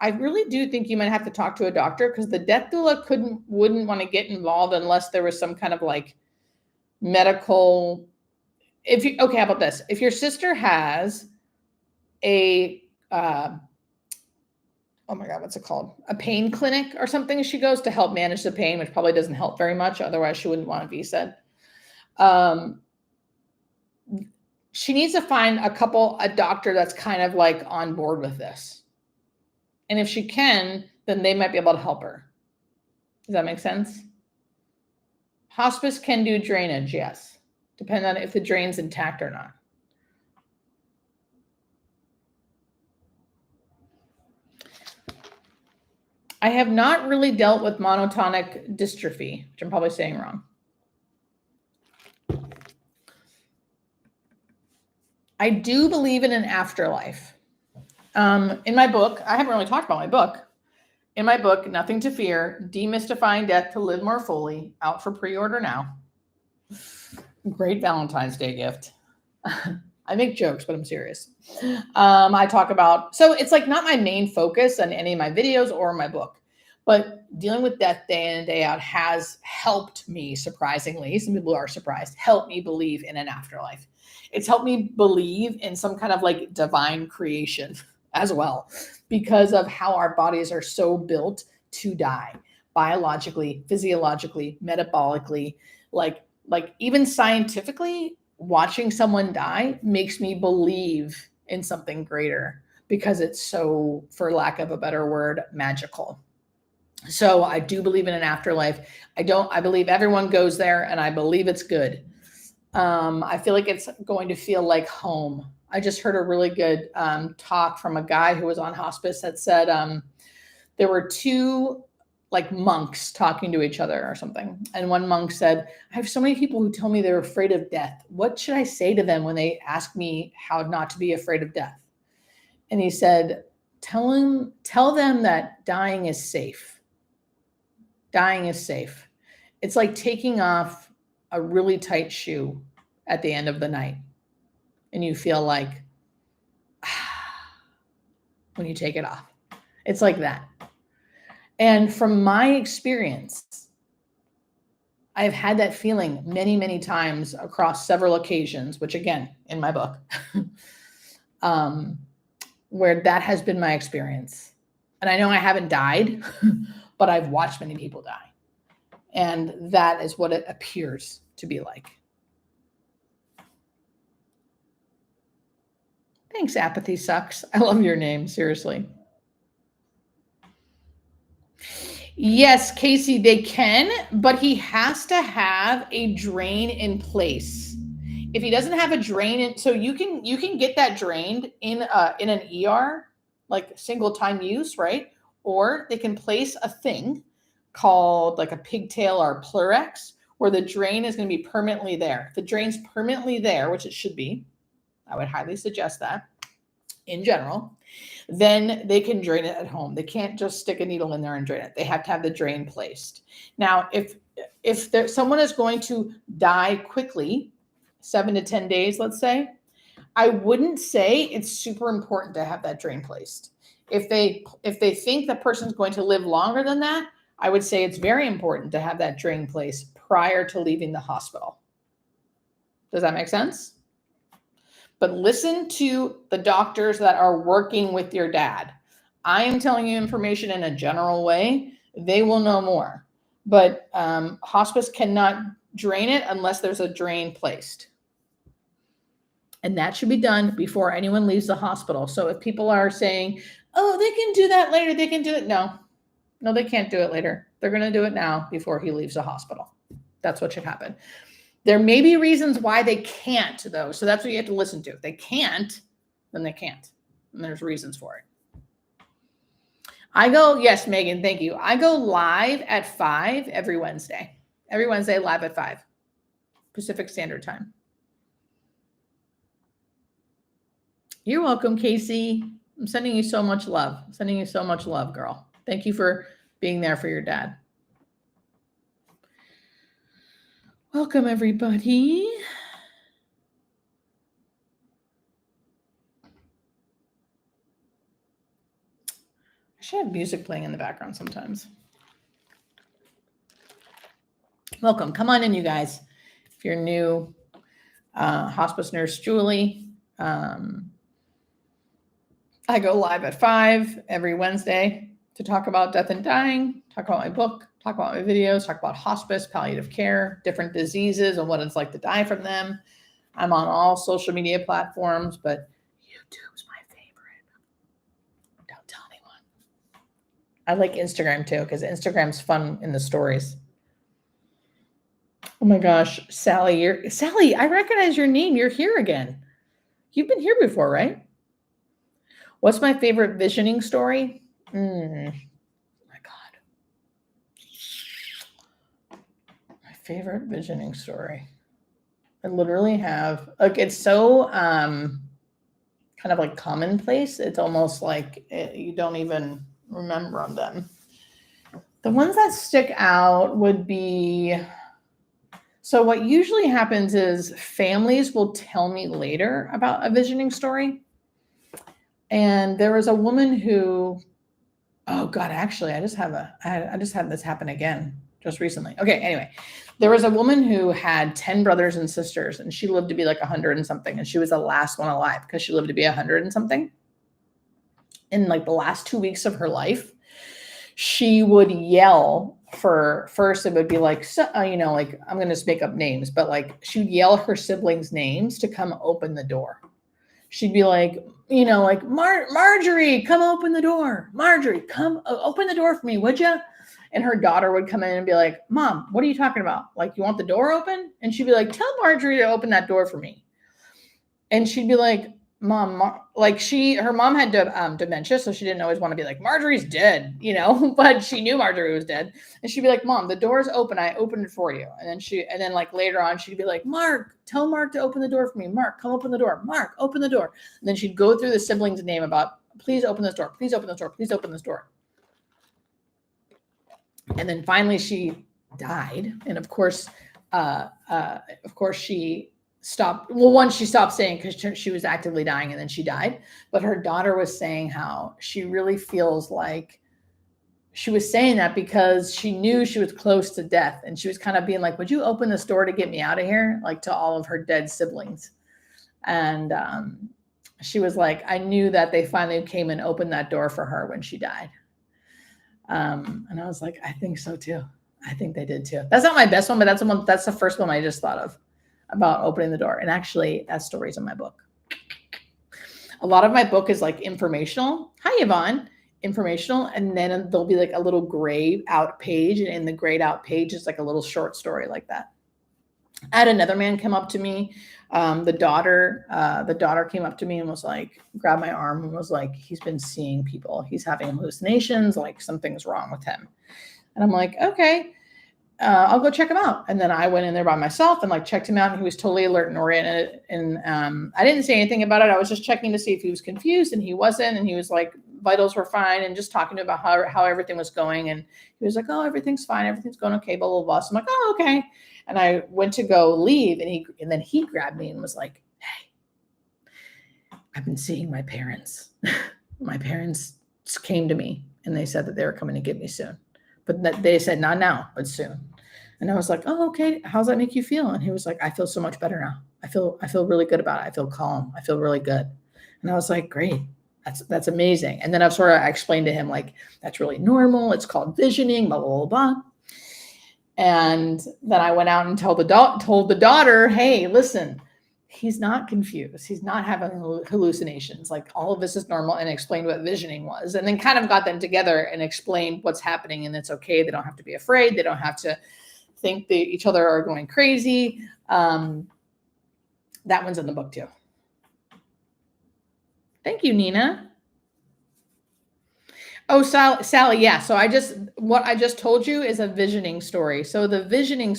I really do think you might have to talk to a doctor because the death doula wouldn't want to get involved unless there was some kind of like medical. How about this? If your sister has a oh my God, what's it called? A pain clinic or something she goes to help manage the pain, which probably doesn't help very much. Otherwise, she wouldn't want to be said. She needs to find a doctor that's kind of like on board with this. And if she can, then they might be able to help her. Does that make sense? Hospice can do drainage, yes. Depending on if the drain's intact or not. I have not really dealt with monotonic dystrophy, which I'm probably saying wrong. I do believe in an afterlife. In my book, I haven't really talked about my book. In my book, Nothing to Fear, Demystifying Death to Live More Fully, out for pre-order now. Great Valentine's Day gift. I make jokes, but I'm serious. I talk about, so it's like not my main focus on any of my videos or my book, but dealing with death day in and day out has helped me, surprisingly. Some people are surprised, helped me believe in an afterlife. It's helped me believe in some kind of like divine creation as well, because of how our bodies are so built to die biologically, physiologically, metabolically, like even scientifically. Watching someone die makes me believe in something greater because it's so, for lack of a better word, magical. So I do believe in an afterlife. I believe everyone goes there and I believe it's good. I feel like it's going to feel like home. I just heard a really good talk from a guy who was on hospice that said there were two like monks talking to each other or something. And one monk said, I have so many people who tell me they're afraid of death. What should I say to them when they ask me how not to be afraid of death? And he said, tell them that dying is safe. Dying is safe. It's like taking off a really tight shoe at the end of the night. And you feel like, when you take it off. It's like that. And from my experience, I've had that feeling many, many times across several occasions, which again, in my book, where that has been my experience. And I know I haven't died, but I've watched many people die. And that is what it appears to be like. Thanks, Apathy Sucks. I love your name, seriously. Yes, Casey, they can, but he has to have a drain in place. If he doesn't have a drain, so you can get that drained in an ER, like single time use, right? Or they can place a thing called like a pigtail or Pleurex, where the drain is going to be permanently there. If the drain's permanently there, which it should be, I would highly suggest that in general, then they can drain it at home. They can't just stick a needle in there and drain it. They have to have the drain placed. Now, if someone is going to die quickly, 7 to 10 days, let's say, I wouldn't say it's super important to have that drain placed. If they think the person's going to live longer than that, I would say it's very important to have that drain placed prior to leaving the hospital. Does that make sense? But listen to the doctors that are working with your dad. I am telling you information in a general way. They will know more. But hospice cannot drain it unless there's a drain placed. And that should be done before anyone leaves the hospital. So if people are saying, oh, they can do that later, they can do it. No, they can't do it later. They're going to do it now before he leaves the hospital. That's what should happen. There may be reasons why they can't, though. So that's what you have to listen to. If they can't, then they can't. And there's reasons for it. Yes, Megan, thank you. I go live at 5 every Wednesday. Every Wednesday, live at 5 Pacific Standard Time. You're welcome, Casey. I'm sending you so much love. I'm sending you so much love, girl. Thank you for being there for your dad. Welcome, everybody. I should have music playing in the background sometimes. Welcome. Come on in, you guys. If you're new, hospice nurse Julie. I go live at 5 every Wednesday to talk about death and dying, talk about my book, talk about my videos, talk about hospice, palliative care, different diseases and what it's like to die from them. I'm on all social media platforms, but YouTube's my favorite. Don't tell anyone. I like Instagram too, because Instagram's fun in the stories. Oh my gosh, Sally, Sally, I recognize your name. You're here again. You've been here before, right? What's my favorite visioning story? My God. My favorite visioning story. I literally have, like, it's so kind of like commonplace. It's almost like you don't even remember them. The ones that stick out would be, so what usually happens is families will tell me later about a visioning story. And there was a woman who, oh God, actually, I just had this happen again just recently. Okay, anyway, there was a woman who had 10 brothers and sisters, and she lived to be like 100 and something, and she was the last one alive because she lived to be 100 and something. In like the last 2 weeks of her life, she would yell for, first it would be like, like, I'm going to just make up names, but like she would yell her siblings' names to come open the door. She'd be like, like, Marjorie, come open the door. Marjorie, come open the door for me, would you? And her daughter would come in and be like, Mom, what are you talking about? Like, you want the door open? And she'd be like, tell Marjorie to open that door for me. And she'd be like, her mom had dementia, so she didn't always want to be like, Marjorie's dead, but she knew Marjorie was dead. And she'd be like, Mom, the door's open. I opened it for you. And then like later on, she'd be like, Mark, tell Mark to open the door for me. Mark, come open the door. Mark, open the door. And then she'd go through the siblings' name about, please open this door. Please open this door. Please open this door. And then finally she died. And of course she stopped. Well, one, she stopped saying because she was actively dying, and then she died. But her daughter was saying how she really feels like she was saying that because she knew she was close to death. And she was kind of being like, would you open this door to get me out of here? Like to all of her dead siblings. And she was like, I knew that they finally came and opened that door for her when she died. And I was like, I think so too. I think they did too. That's not my best one, but that's the first one I just thought of about opening the door. And actually that story's in my book. A lot of my book is like informational. Hi, Yvonne. Informational. And then there'll be like a little grayed out page. And in the grayed out page is like a little short story like that. I had another man come up to me. The daughter came up to me and was like, grabbed my arm and was like, he's been seeing people. He's having hallucinations. Like something's wrong with him. And I'm like, okay, I'll go check him out. And then I went in there by myself and like checked him out, and he was totally alert and oriented. And I didn't say anything about it. I was just checking to see if he was confused, and he wasn't. And he was like, vitals were fine, and just talking about how everything was going. And he was like, oh, everything's fine. Everything's going okay, blah, blah, blah. So I'm like, oh, okay. And I went to go leave, and then he grabbed me and was like, hey, I've been seeing my parents. My parents came to me and they said that they were coming to get me soon. But they said, not now, but soon. And I was like, oh, okay. How does that make you feel? And he was like, I feel so much better now. I feel really good about it. I feel calm. I feel really good. And I was like, great. That's amazing. And then I explained to him, like, that's really normal. It's called visioning, blah, blah, blah, blah. And then I went out and told the daughter, hey, listen, he's not confused. He's not having hallucinations. Like all of this is normal, and explained what visioning was. And then kind of got them together and explained what's happening, and it's okay. They don't have to be afraid. They don't have to think each other are going crazy. That one's in the book too. Thank you, Nina. Oh, Sally. Yeah. So what I just told you is a visioning story. So visioning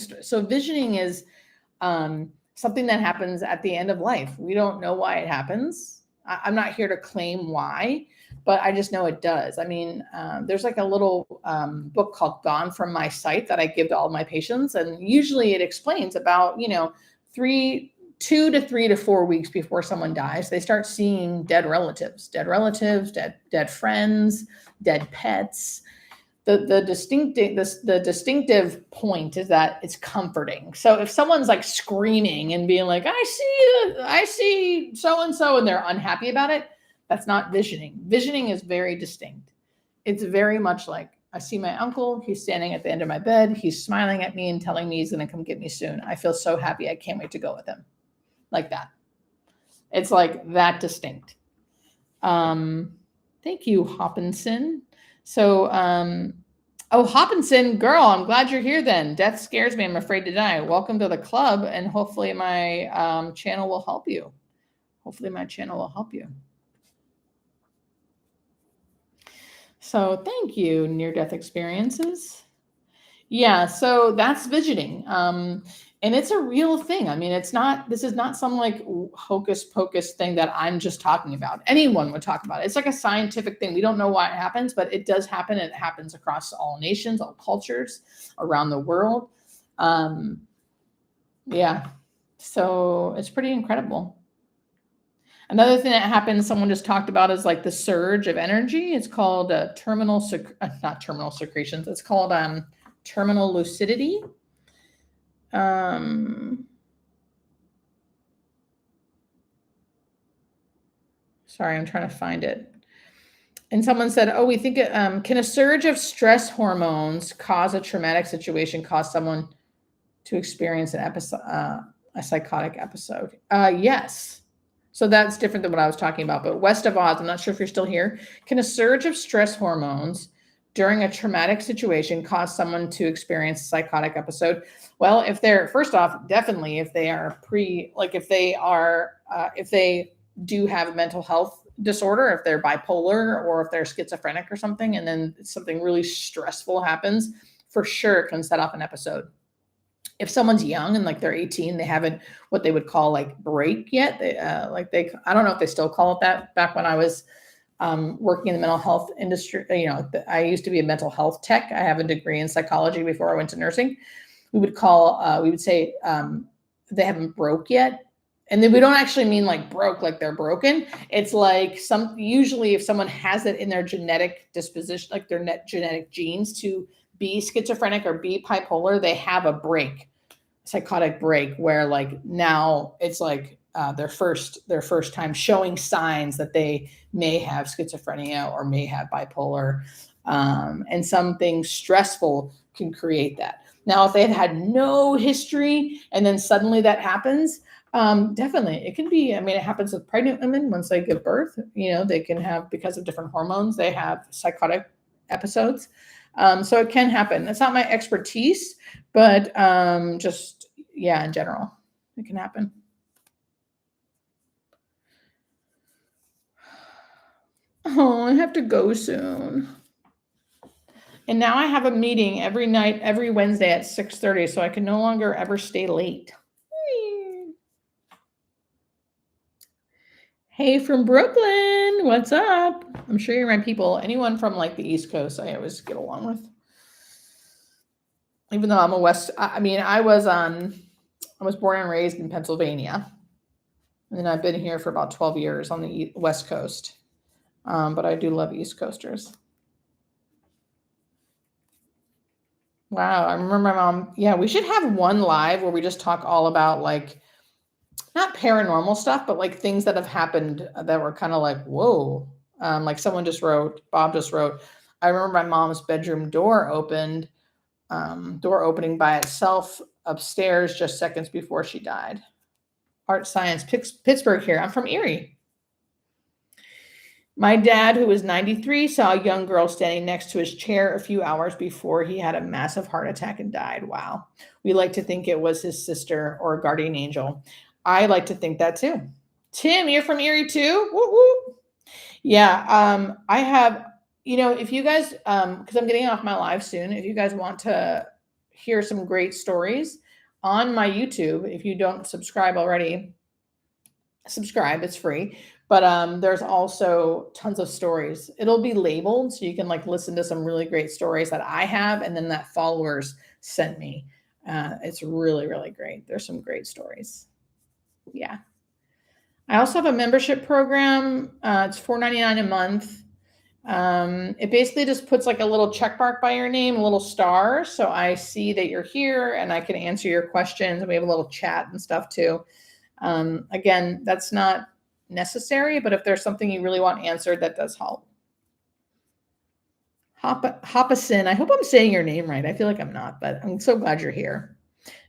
is something that happens at the end of life. We don't know why it happens. I'm not here to claim why, but I just know it does. I mean, there's like a little book called Gone From My Sight that I give to all my patients. And usually it explains about, 2 to 3 to 4 weeks before someone dies, they start seeing dead relatives, dead friends, dead pets. The distinctive point is that it's comforting. So if someone's like screaming and being like, I see so-and-so, and they're unhappy about it, that's not visioning. Visioning is very distinct. It's very much like, I see my uncle, he's standing at the end of my bed, he's smiling at me and telling me he's going to come get me soon. I feel so happy. I can't wait to go with him. Like that. It's like that distinct. Thank you, Hopkinson. So, Hopkinson, girl, I'm glad you're here then. Death scares me. I'm afraid to die. Welcome to the club, and hopefully my channel will help you. So thank you, near-death experiences. Yeah, so that's visioning. And it's a real thing. I mean, this is not some like hocus pocus thing that I'm just talking about. Anyone would talk about it. It's like a scientific thing. We don't know why it happens, but it does happen. It happens across all nations, all cultures around the world. Yeah. So it's pretty incredible. Another thing that happens, someone just talked about, is like the surge of energy. It's called not terminal secretions. It's called terminal lucidity. Sorry, I'm trying to find it. And someone said, oh, we think can a surge of stress hormones cause a traumatic situation, cause someone to experience a psychotic episode? Yes. So that's different than what I was talking about. But West of Oz, I'm not sure if you're still here. Can a surge of stress hormones during a traumatic situation cause someone to experience a psychotic episode? Well, if they are do have a mental health disorder, if they're bipolar or if they're schizophrenic or something, and then something really stressful happens, for sure it can set off an episode. If someone's young and like they're 18, they haven't what they would call like break yet. I don't know if they still call it that. Back when I was working in the mental health industry, I used to be a mental health tech. I have a degree in psychology before I went to nursing. We would say they haven't broke yet. And then we don't actually mean like broke, like they're broken. It's like usually if someone has it in their genetic disposition, like their genetic genes to be schizophrenic or be bipolar, they have a psychotic break where like now it's like their first time showing signs that they may have schizophrenia or may have bipolar, and something stressful can create that. Now, if they had no history and then suddenly that happens, definitely it can be. I mean, it happens with pregnant women once they give birth. They can have, because of different hormones, they have psychotic episodes. So it can happen. It's not my expertise, but in general, it can happen. Oh, I have to go soon. And now I have a meeting every night, every Wednesday at 6:30, so I can no longer ever stay late. Hey, from Brooklyn, what's up? I'm sure you're my people. Anyone from like the East Coast, I always get along with. Even though I'm a West, I was born and raised in Pennsylvania, and then I've been here for about 12 years on the West Coast. But I do love East Coasters. Wow, I remember my mom. Yeah, we should have one live where we just talk all about like, not paranormal stuff, but like things that have happened that were kind of like, whoa. Like Bob just wrote, I remember my mom's bedroom door opening by itself upstairs just seconds before she died. Art Science, Pittsburgh here. I'm from Erie. My dad, who was 93, saw a young girl standing next to his chair a few hours before he had a massive heart attack and died. Wow. We like to think it was his sister or a guardian angel. I like to think that too. Tim, you're from Erie too? Woo woo. Yeah. I have, if you guys, because I'm getting off my live soon, if you guys want to hear some great stories on my YouTube, if you don't subscribe already, subscribe, it's free. But there's also tons of stories. It'll be labeled so you can like listen to some really great stories that I have and then that followers sent me. It's really, really great. There's some great stories. Yeah. I also have a membership program. It's $4.99 a month. It basically just puts like a little check mark by your name, a little star. So I see that you're here and I can answer your questions. And we have a little chat and stuff too. Again, that's not necessary, but if there's something you really want answered, that does help. Hoppison, I hope I'm saying your name right. I feel like I'm not, but I'm so glad you're here.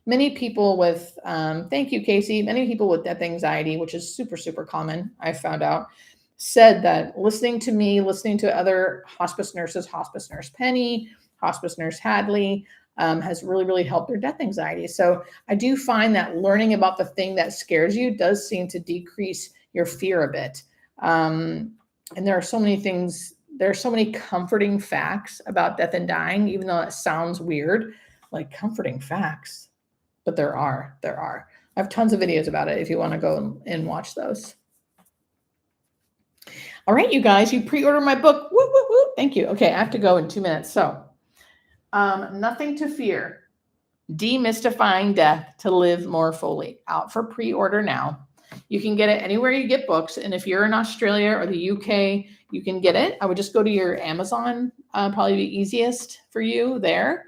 Many people with, thank you, Casey, many people with death anxiety, which is super, super common, I found out, said that listening to me, listening to other hospice nurses, hospice nurse Penny, hospice nurse Hadley, has really, really helped their death anxiety. So I do find that learning about the thing that scares you does seem to decrease your fear a bit. And there are so many things, there are so many comforting facts about death and dying, even though it sounds weird, like comforting facts, but there are. I have tons of videos about it if you want to go and watch those. All right, you guys, you pre-order my book. Woo, woo, woo. Thank you. Okay, I have to go in 2 minutes. So Nothing to Fear, Demystifying Death to Live More Fully, out for pre-order now. You can get it anywhere you get books. And if you're in Australia or the UK, you can get it. I would just go to your Amazon, probably be easiest for you there.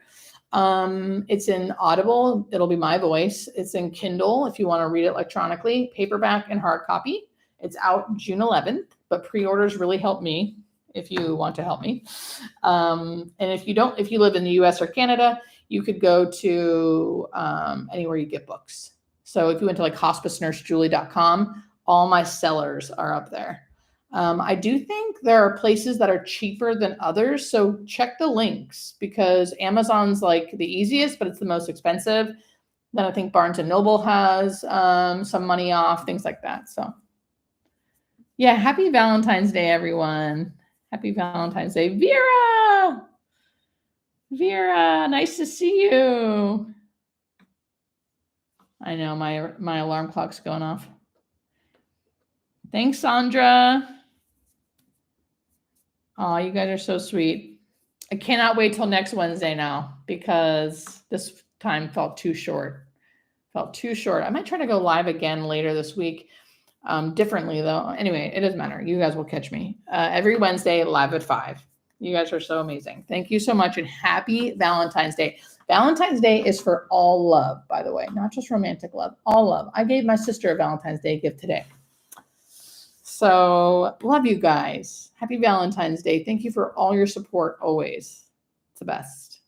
It's in Audible. It'll be my voice. It's in Kindle if you want to read it electronically, paperback and hard copy. It's out June 11th, but pre-orders really help me if you want to help me. And if you live in the US or Canada, you could go to anywhere you get books. So if you went to like hospicenursejulie.com, all my sellers are up there. I do think there are places that are cheaper than others. So check the links because Amazon's like the easiest, but it's the most expensive. Then I think Barnes & Noble has some money off, things like that. So Yeah, happy Valentine's Day, everyone. Happy Valentine's Day. Vera! Vera, nice to see you. I know my alarm clock's going off. Thanks, Sandra. Oh, you guys are so sweet. I cannot wait till next Wednesday now because this time felt too short. Felt too short. I might try to go live again later this week. Differently though. Anyway, it doesn't matter. You guys will catch me every Wednesday live at 5. You guys are so amazing. Thank you so much and happy Valentine's Day. Valentine's Day is for all love, by the way, not just romantic love, all love. I gave my sister a Valentine's Day gift today. So love you guys. Happy Valentine's Day. Thank you for all your support always. It's the best.